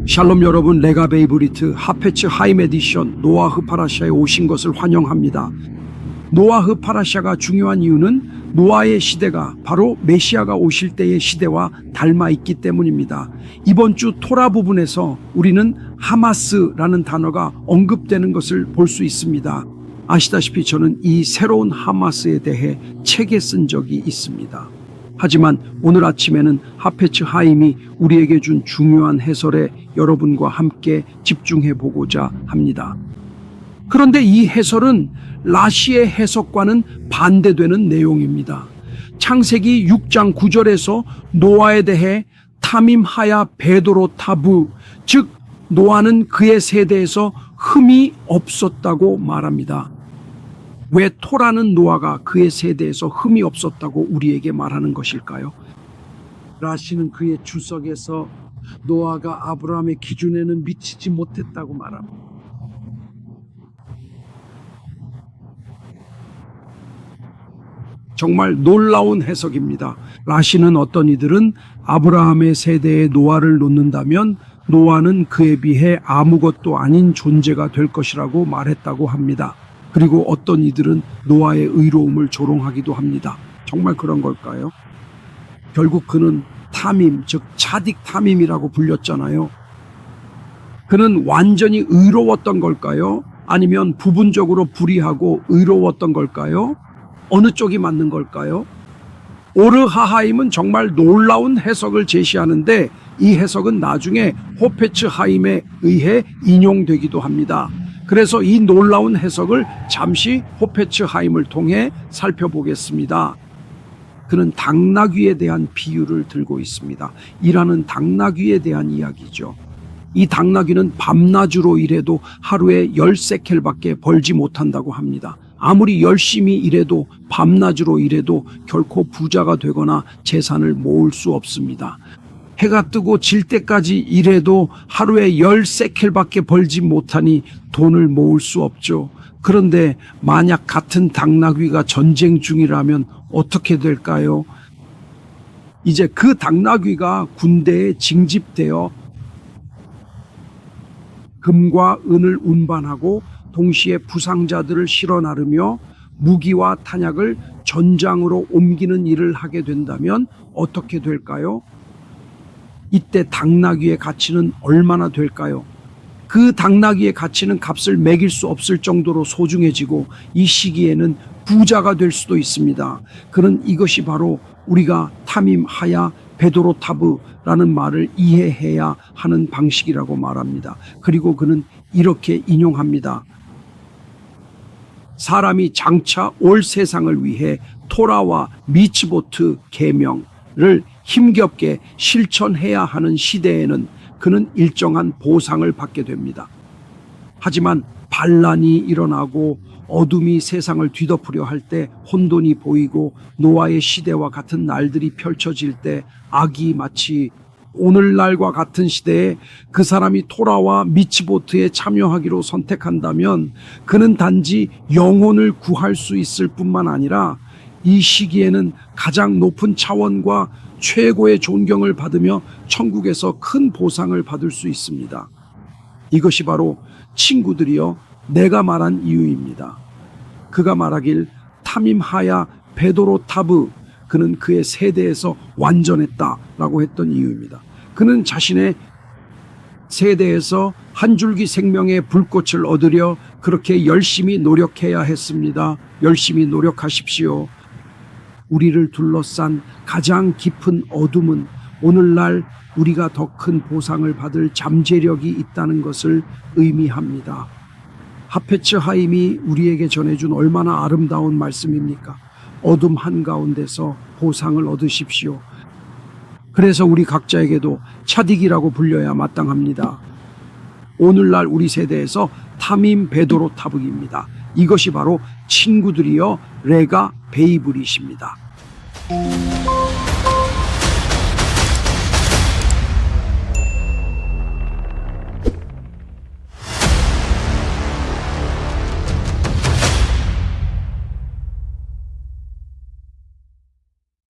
샬롬 여러분, 레가 베이브리트 하페츠 하임 에디션 노아흐 파라샤에 오신 것을 환영합니다. 노아흐 파라샤가 중요한 이유는 노아의 시대가 바로 메시아가 오실 때의 시대와 닮아 있기 때문입니다. 이번 주 토라 부분에서 우리는 하마스라는 단어가 언급되는 것을 볼 수 있습니다. 아시다시피 저는 이 새로운 하마스에 대해 책에 쓴 적이 있습니다. 하지만 오늘 아침에는 하페츠 하임이 우리에게 준 중요한 해설에 여러분과 함께 집중해 보고자 합니다. 그런데 이 해설은 라시의 해석과는 반대되는 내용입니다. 창세기 6장 9절에서 노아에 대해 타밈 하야 베도로 타부, 즉 노아는 그의 세대에서 흠이 없었다고 말합니다. 왜 토라는 노아가 그의 세대에서 흠이 없었다고 우리에게 말하는 것일까요? 라시는 그의 주석에서 노아가 아브라함의 기준에는 미치지 못했다고 말합니다. 정말 놀라운 해석입니다. 라시는 어떤 이들은 아브라함의 세대에 노아를 놓는다면 노아는 그에 비해 아무것도 아닌 존재가 될 것이라고 말했다고 합니다. 그리고 어떤 이들은 노아의 의로움을 조롱하기도 합니다. 정말 그런 걸까요? 결국 그는 타밈, 즉 차딕 타밈이라고 불렸잖아요. 그는 완전히 의로웠던 걸까요? 아니면 부분적으로 불의하고 의로웠던 걸까요? 어느 쪽이 맞는 걸까요? 오르하하임은 정말 놀라운 해석을 제시하는데 이 해석은 나중에 호페츠 하임에 의해 인용되기도 합니다. 그래서 이 놀라운 해석을 잠시 호페츠 하임을 통해 살펴보겠습니다. 그는 당나귀에 대한 비유를 들고 있습니다. 일하는 당나귀에 대한 이야기죠. 이 당나귀는 밤낮으로 일해도 하루에 10세켈밖에 벌지 못한다고 합니다. 아무리 열심히 일해도 밤낮으로 일해도 결코 부자가 되거나 재산을 모을 수 없습니다. 해가 뜨고 질 때까지 일해도 하루에 10세켈밖에 벌지 못하니 돈을 모을 수 없죠. 그런데 만약 같은 당나귀가 전쟁 중이라면 어떻게 될까요? 이제 그 당나귀가 군대에 징집되어 금과 은을 운반하고 동시에 부상자들을 실어 나르며 무기와 탄약을 전장으로 옮기는 일을 하게 된다면 어떻게 될까요? 이때 당나귀의 가치는 얼마나 될까요? 그 당나귀의 가치는 값을 매길 수 없을 정도로 소중해지고 이 시기에는 부자가 될 수도 있습니다. 그는 이것이 바로 우리가 타밈 하야 베도로 타브라는 말을 이해해야 하는 방식이라고 말합니다. 그리고 그는 이렇게 인용합니다. 사람이 장차 올 세상을 위해 토라와 미츠보트 계명을 힘겹게 실천해야 하는 시대에는 그는 일정한 보상을 받게 됩니다. 하지만 반란이 일어나고 어둠이 세상을 뒤덮으려 할 때 혼돈이 보이고 노아의 시대와 같은 날들이 펼쳐질 때 악이 마치 오늘날과 같은 시대에 그 사람이 토라와 미츠보트에 참여하기로 선택한다면 그는 단지 영혼을 구할 수 있을 뿐만 아니라 이 시기에는 가장 높은 차원과 최고의 존경을 받으며 천국에서 큰 보상을 받을 수 있습니다. 이것이 바로 친구들이여 내가 말한 이유입니다. 그가 말하길 타밈 하야 베도로 타브, 그는 그의 세대에서 완전했다라고 했던 이유입니다. 그는 자신의 세대에서 한 줄기 생명의 불꽃을 얻으려 그렇게 열심히 노력해야 했습니다. 열심히 노력하십시오. 우리를 둘러싼 가장 깊은 어둠은 오늘날 우리가 더 큰 보상을 받을 잠재력이 있다는 것을 의미합니다. 하페츠 하임이 우리에게 전해준 얼마나 아름다운 말씀입니까? 어둠 한가운데서 보상을 얻으십시오. 그래서 우리 각자에게도 차딕이라고 불려야 마땅합니다. 오늘날 우리 세대에서 타밈 베도로 타브입니다. 이것이 바로 친구들이여 레가 베이브릿입니다.